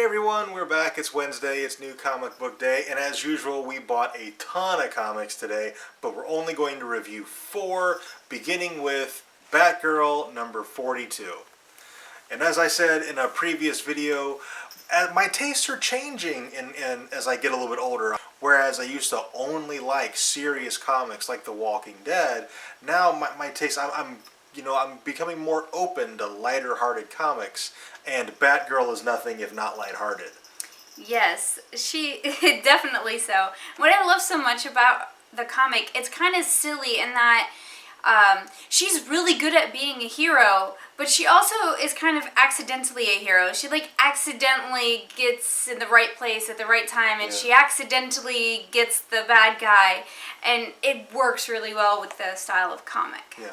everyone, we're back. It's Wednesday, it's New Comic Book Day, and as usual we bought a ton of comics today, but we're only going to review 4, beginning with Batgirl number 42. And as I said in a previous video, my tastes are changing as I get a little bit older. Whereas I used to only like serious comics like The Walking Dead, now my taste, I'm becoming more open to lighter-hearted comics, and Batgirl is nothing if not lighthearted. Yes, she definitely so. What I love so much about the comic, it's kind of silly in that she's really good at being a hero, but she also is kind of accidentally a hero. She accidentally gets in the right place at the right time, and she accidentally gets the bad guy, and it works really well with the style of comic. Yeah.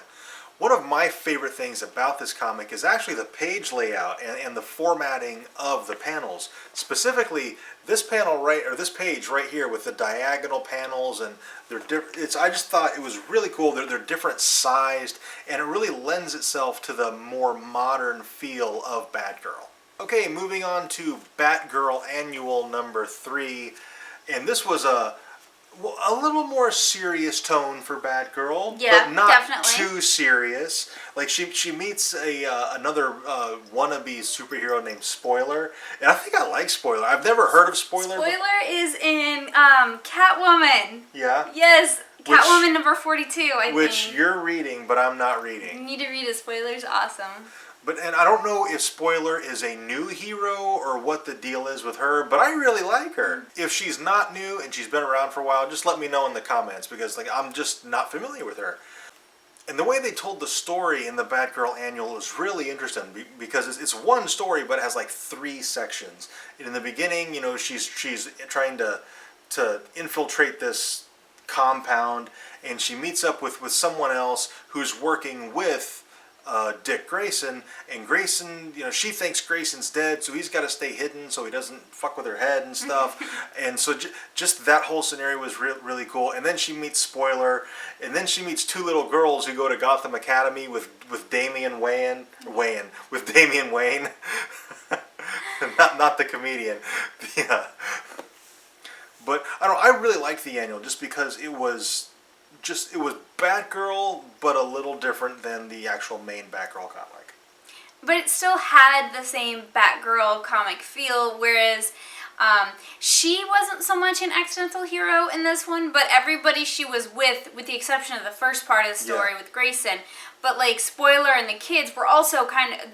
One of my favorite things about this comic is actually the page layout and the formatting of the panels. Specifically, this page right here with the diagonal panels, and I just thought it was really cool. They're different sized, and it really lends itself to the more modern feel of Batgirl. Okay, moving on to Batgirl Annual number 3, and this was a little more serious tone for Batgirl, but not definitely too serious. Like she meets another wannabe superhero named Spoiler, and I think I like Spoiler. I've never heard of Spoiler. Spoiler is in Catwoman. Yeah. Yes, Catwoman number 42. I think. Which you're reading, but I'm not reading. You need to read it. Spoiler's awesome. And I don't know if Spoiler is a new hero or what the deal is with her, but I really like her. If she's not new and she's been around for a while, just let me know in the comments, because I'm just not familiar with her. And the way they told the story in the Batgirl Annual is really interesting, because it's one story, but it has like 3 sections. And in the beginning, she's trying to infiltrate this compound, and she meets up with someone else who's working with Dick Grayson, and Grayson, she thinks Grayson's dead, so he's got to stay hidden so he doesn't fuck with her head and stuff. And so just that whole scenario was really cool. And then she meets Spoiler, and then she meets 2 little girls who go to Gotham Academy with Damian Wayne, with Damian Wayne, not the comedian. Yeah. But I really liked the annual just because it was Batgirl, but a little different than the actual main Batgirl comic. But it still had the same Batgirl comic feel, whereas she wasn't so much an accidental hero in this one, but everybody she was with the exception of the first part of the story with Grayson, but Spoiler and the kids were also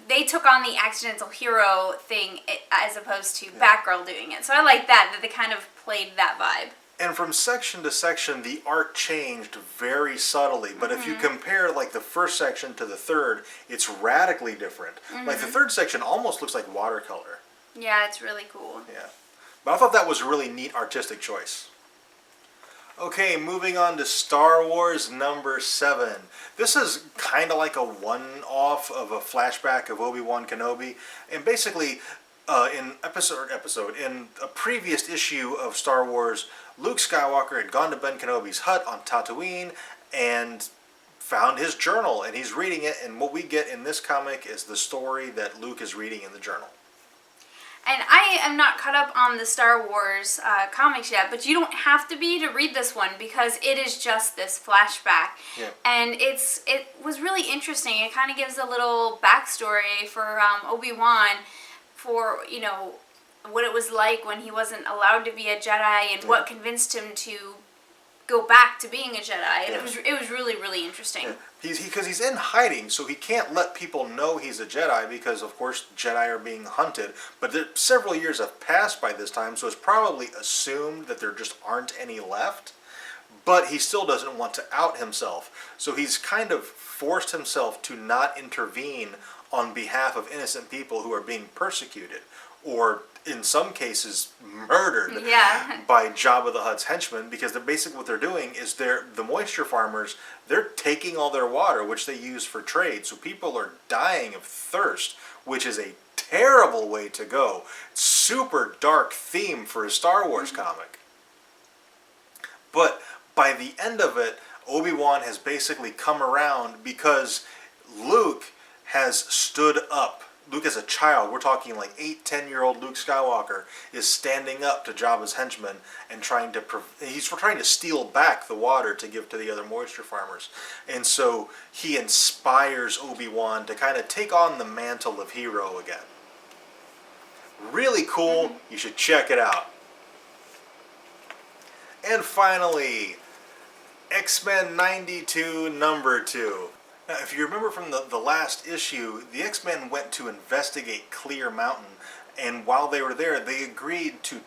they took on the accidental hero thing as opposed to Batgirl doing it. So I like that they kind of played that vibe. And from section to section, the art changed very subtly. But if you compare the first section to the third, it's radically different. The third section almost looks like watercolor. Yeah, it's really cool. Yeah. But I thought that was a really neat artistic choice. Okay, moving on to Star Wars number 7. This is kind of like a one-off of a flashback of Obi-Wan Kenobi. And basically, in a previous issue of Star Wars, Luke Skywalker had gone to Ben Kenobi's hut on Tatooine and found his journal, and he's reading it, and what we get in this comic is the story that Luke is reading in the journal. And I am not caught up on the Star Wars comics yet, but you don't have to be to read this one, because it is just this flashback. Yeah. And it was really interesting. It kind of gives a little backstory for Obi-Wan, for, what it was like when he wasn't allowed to be a Jedi, and what convinced him to go back to being a Jedi. And it was really, really interesting. Yeah. Because he's in hiding, so he can't let people know he's a Jedi, because of course Jedi are being hunted. But several years have passed by this time, so it's probably assumed that there just aren't any left. But he still doesn't want to out himself, so he's kind of forced himself to not intervene on behalf of innocent people who are being persecuted, or in some cases murdered by Jabba the Hutt's henchmen, because basically what they're doing is the moisture farmers, they're taking all their water, which they use for trade, so people are dying of thirst, which is a terrible way to go. Super dark theme for a Star Wars comic. But by the end of it, Obi-Wan has basically come around because Luke has stood up Luke as a child, we're talking like 8, 10-year-old Luke Skywalker is standing up to Jabba's henchmen and he's trying to steal back the water to give to the other moisture farmers. And so he inspires Obi-Wan to kind of take on the mantle of hero again. Really cool. You should check it out. And finally, XMen 92 number 2. Now, if you remember from the last issue, the X-Men went to investigate Clear Mountain, and while they were there, they agreed to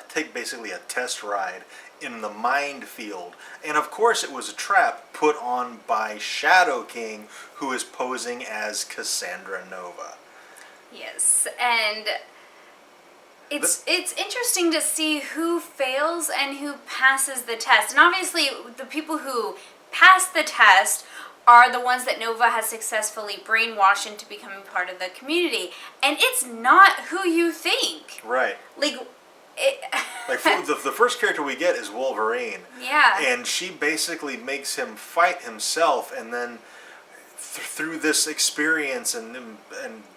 take basically a test ride in the Mind Field. And of course it was a trap put on by Shadow King, who is posing as Cassandra Nova. Yes, and it's interesting to see who fails and who passes the test. And obviously the people who pass the test are the ones that Nova has successfully brainwashed into becoming part of the community. And it's not who you think. Right. Like the first character we get is Wolverine. Yeah. And she basically makes him fight himself, and then through this experience and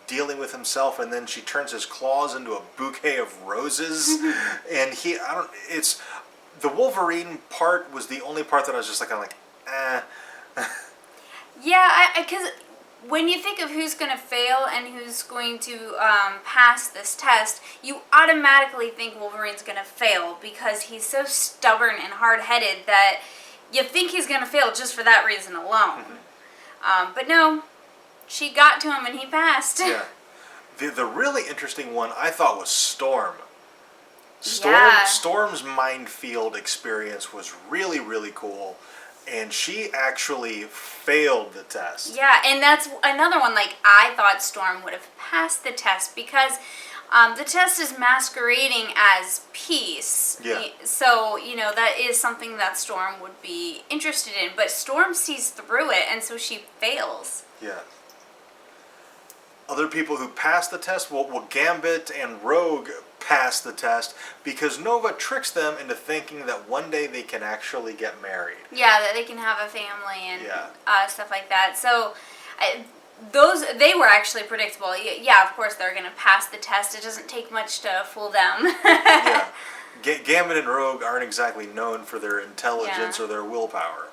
dealing with himself, and then she turns his claws into a bouquet of roses. And it's the Wolverine part was the only part that I was just like, eh. Yeah, because when you think of who's going to fail and who's going to pass this test, you automatically think Wolverine's going to fail because he's so stubborn and hard-headed that you think he's going to fail just for that reason alone. But no, she got to him and he passed. Yeah. The really interesting one I thought was Storm. Yeah. Storm's Mind Field experience was really, really cool. And she actually failed the test. Yeah, and that's another one, like, I thought Storm would have passed the test because the test is masquerading as peace. Yeah. So, that is something that Storm would be interested in. But Storm sees through it, and so she fails. Yeah. Other people who pass the test, well, Gambit and Rogue pass the test because Nova tricks them into thinking that one day they can actually get married. Yeah, that they can have a family and stuff like that. So they were actually predictable. Yeah, of course they're going to pass the test. It doesn't take much to fool them. Yeah. Gambit and Rogue aren't exactly known for their intelligence or their willpower.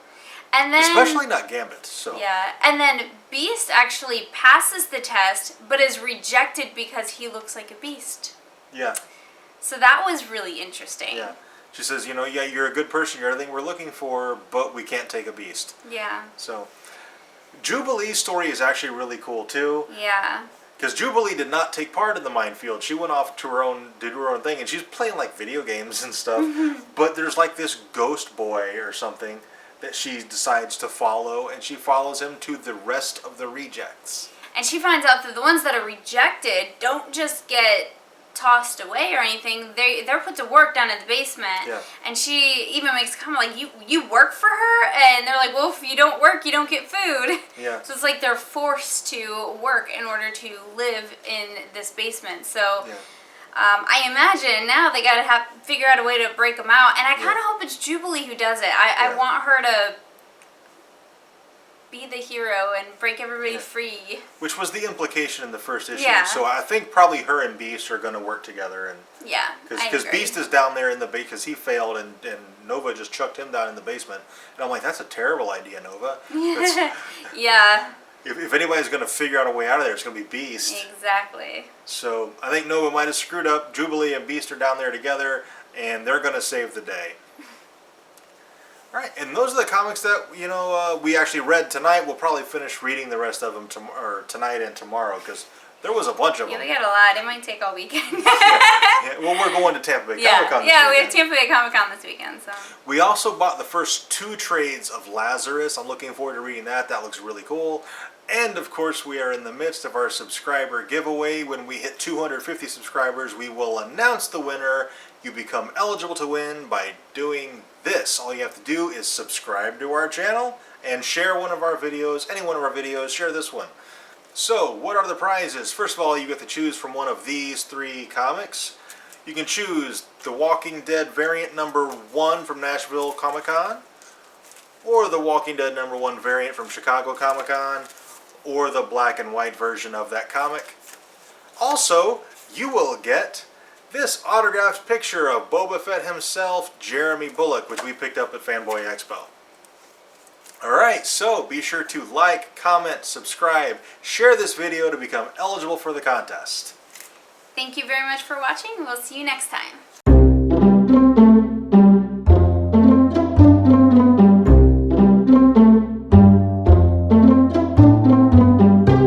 And then, especially not Gambit. So. Yeah, and then Beast actually passes the test, but is rejected because he looks like a beast. Yeah. So that was really interesting. Yeah. She says, you're a good person, you're everything we're looking for, but we can't take a beast. Yeah. So, Jubilee's story is actually really cool too. Yeah. Because Jubilee did not take part in the Minefield. She went off to did her own thing, and she's playing like video games and stuff. But there's like this ghost boy or something that she decides to follow, and she follows him to the rest of the rejects. And she finds out that the ones that are rejected don't just get tossed away or anything. They're put to work down in the basement. Yeah. And she even makes a comment like, you work for her? And they're like, well, if you don't work, you don't get food. Yeah. So it's like they're forced to work in order to live in this basement. So I imagine now they got to figure out a way to break them out. And I kind of hope it's Jubilee who does it. I want her to be the hero and break everybody free. Which was the implication in the first issue. Yeah. So I think probably her and Beast are going to work together. Because Beast is down there in the basement because he failed and Nova just chucked him down in the basement. And I'm like, that's a terrible idea, Nova. Yeah. If anybody's going to figure out a way out of there, it's going to be Beast. Exactly. So I think Nova might have screwed up. Jubilee and Beast are down there together, and they're going to save the day. All right, and those are the comics that we actually read tonight. We'll probably finish reading the rest of them tonight and tomorrow because there was a bunch of them. Yeah, we got a lot. It might take all weekend. Well, we're going to Tampa Bay Comic-Con. Yeah, we have Tampa Bay Comic-Con this weekend. So we also bought the first 2 trades of Lazarus. I'm looking forward to reading that. That looks really cool. And of course, we are in the midst of our subscriber giveaway. When we hit 250 subscribers, we will announce the winner. You become eligible to win by doing this. All you have to do is subscribe to our channel and share one of our videos, any one of our videos, share this one. So, what are the prizes? First of all, you get to choose from one of these 3 comics. You can choose the Walking Dead variant number 1 from Nashville Comic-Con, or the Walking Dead number 1 variant from Chicago Comic-Con, or the black and white version of that comic. Also, you will get this autographed picture of Boba Fett himself, Jeremy Bulloch, which we picked up at Fanboy Expo. Alright, so be sure to like, comment, subscribe, share this video to become eligible for the contest. Thank you very much for watching. We'll see you next time.